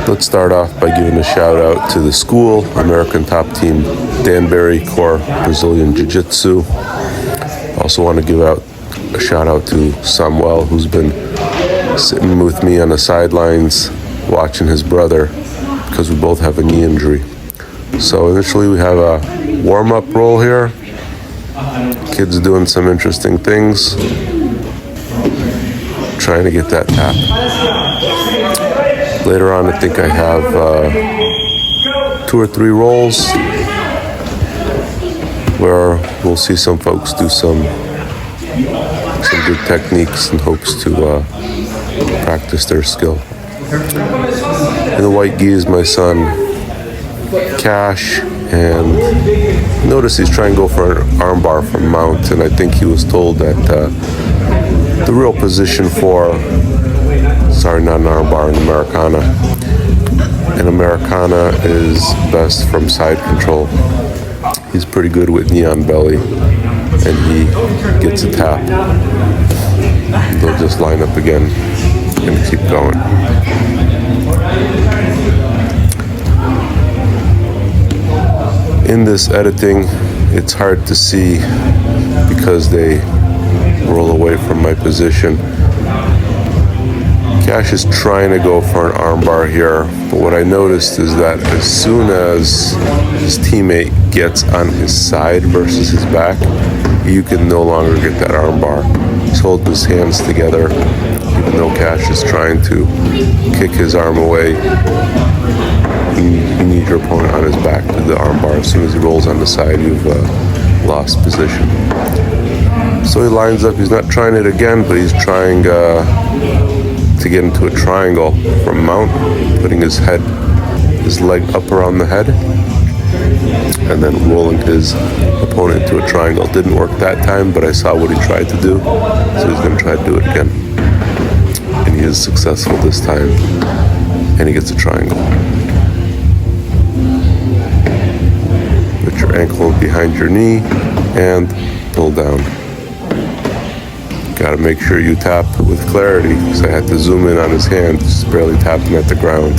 Let's start off by giving a shout out to the school, American top team, Danbury Core Brazilian Jiu-Jitsu. Also want to give out a shout out to Samuel, who's been sitting with me on the sidelines watching his brother because we both have a knee injury. So initially we have a warm-up roll here. Kids doing some interesting things. Trying to get that tap. Later on I think I have 2 or 3 rolls where we'll see some folks do some good techniques in hopes to practice their skill. In the white gi is my son Cash, and notice he's trying to go for an armbar from mount, and I think he was told that the real position for, not an armbar, an Americana. An Americana is best from side control. He's pretty good with knee on belly, and he gets a tap. They'll just line up again and keep going. In this editing, it's hard to see because they roll away from my position. Cash is trying to go for an armbar here, but what I noticed is that as soon as his teammate gets on his side versus his back, you can no longer get that armbar. He's holding his hands together, even though Cash is trying to kick his arm away. You need your opponent on his back to the armbar. As soon as he rolls on the side, you've lost position. So he lines up. He's not trying it again, but he's trying to get into a triangle from mount, putting his leg up around the head, and then rolling his opponent into a triangle. Didn't work that time, but I saw what he tried to do, so he's going to try to do it again. And he is successful this time, and he gets a triangle. Put your ankle behind your knee and pull down. Got to make sure you tap with clarity, because I had to zoom in on his hand, just barely tapping at the ground.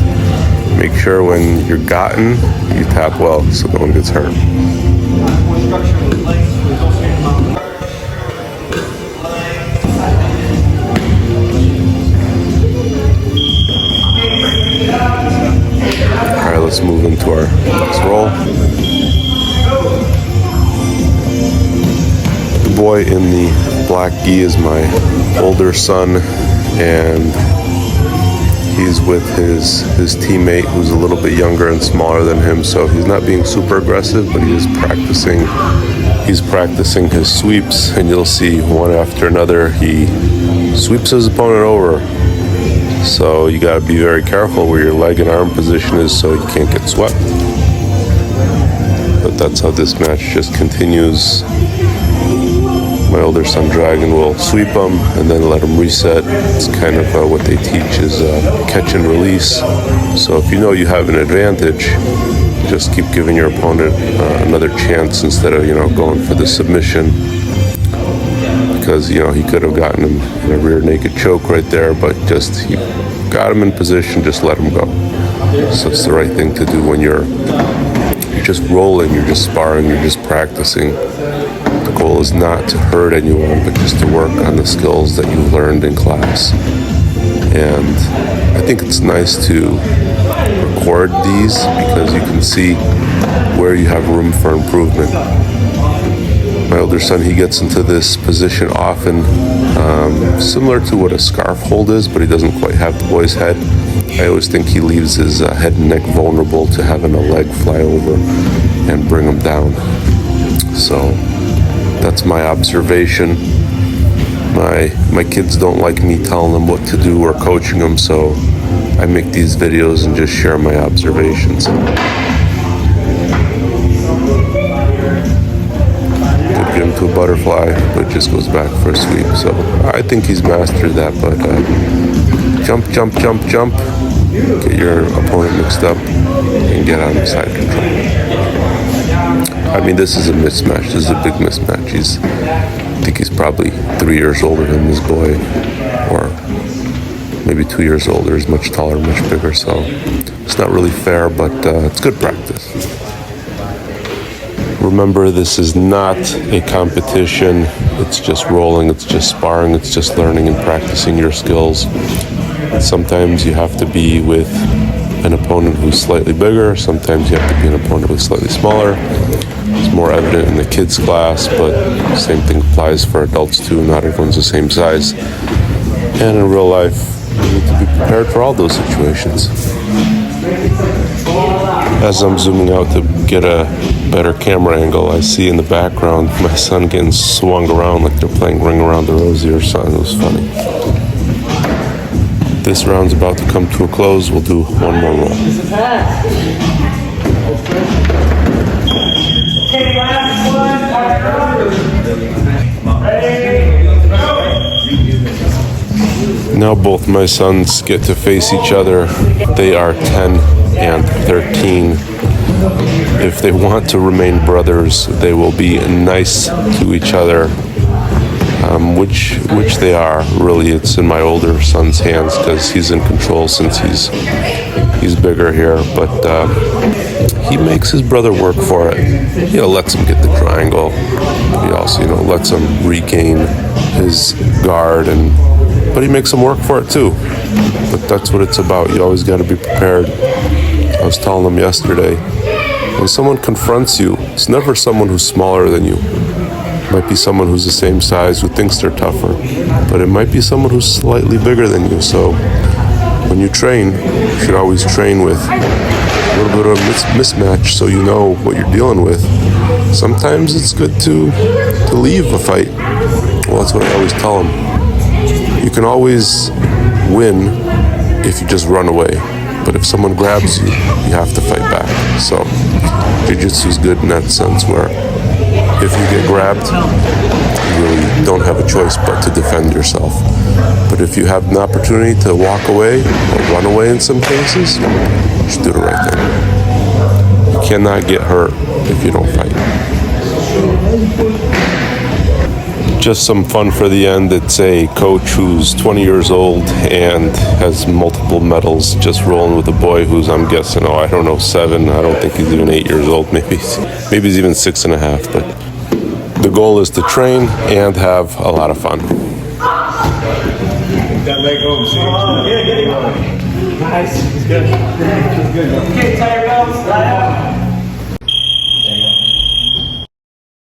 Make sure when you're gotten, you tap well so no one gets hurt. All right, let's move into our next roll. The boy in the black gi is my older son, and he's with his teammate who's a little bit younger and smaller than him, so he's not being super aggressive, but he's practicing his sweeps, and you'll see one after another he sweeps his opponent over. So you got to be very careful where your leg and arm position is so you can't get swept. But that's how this match just continues. My older son Dragon will sweep him and then let him reset. It's kind of what they teach is catch and release. So if you know you have an advantage, just keep giving your opponent another chance instead of going for the submission, because he could have gotten him in a rear naked choke right there, but just he got him in position, just let him go. So it's the right thing to do when you're just rolling, you're just sparring, you're just practicing. The goal is not to hurt anyone, but just to work on the skills that you learned in class. And I think it's nice to record these because you can see where you have room for improvement. My older son, he gets into this position often, similar to what a scarf hold is, but he doesn't quite have the boy's head. I always think he leaves his head and neck vulnerable to having a leg fly over and bring him down. So that's my observation. My kids don't like me telling them what to do or coaching them, so I make these videos and just share my observations. Could get him to a butterfly, but just goes back for a sweep. So I think he's mastered that, but jump, jump, jump, jump. Get your opponent mixed up and get out of side control. I mean, this is a mismatch. This is a big mismatch. I think he's probably 3 years older than this boy, or maybe 2 years older is much taller, much bigger. So it's not really fair, but it's good practice. Remember, this is not a competition. It's just rolling, it's just sparring, it's just learning and practicing your skills. Sometimes you have to be with an opponent who's slightly bigger. Sometimes you have to be an opponent who's slightly smaller. It's more evident in the kids class, but the same thing applies for adults too. Not everyone's the same size. And in real life, you need to be prepared for all those situations. As I'm zooming out to get a better camera angle, I see in the background my son getting swung around like they're playing Ring Around the Rosie or something. It was funny. This round's about to come to a close. We'll do one more roll. Now both my sons get to face each other. They are 10 and 13. If they want to remain brothers, they will be nice to each other. Which they are. Really, it's in my older son's hands because he's in control since he's bigger here. But he makes his brother work for it. Lets him get the triangle. He also, lets him regain his guard, but he makes him work for it too. But that's what it's about. You always got to be prepared. I was telling them yesterday, when someone confronts you, it's never someone who's smaller than you. Might be someone who's the same size who thinks they're tougher, but it might be someone who's slightly bigger than you. So when you train, you should always train with a little bit of a mismatch so you know what you're dealing with. Sometimes it's good to leave a fight. Well, that's what I always tell them. You can always win if you just run away, but if someone grabs you, you have to fight back. So jiu-jitsu is good in that sense where if you get grabbed, you really don't have a choice but to defend yourself. But if you have an opportunity to walk away or run away in some cases, you should do the right thing. You cannot get hurt if you don't fight. Just some fun for the end. It's a coach who's 20 years old and has multiple medals, just rolling with a boy who's, I'm guessing, 7. I don't think he's even 8 years old. Maybe he's even 6.5. But the goal is to train and have a lot of fun. Nice. Good. Okay, Tyrell.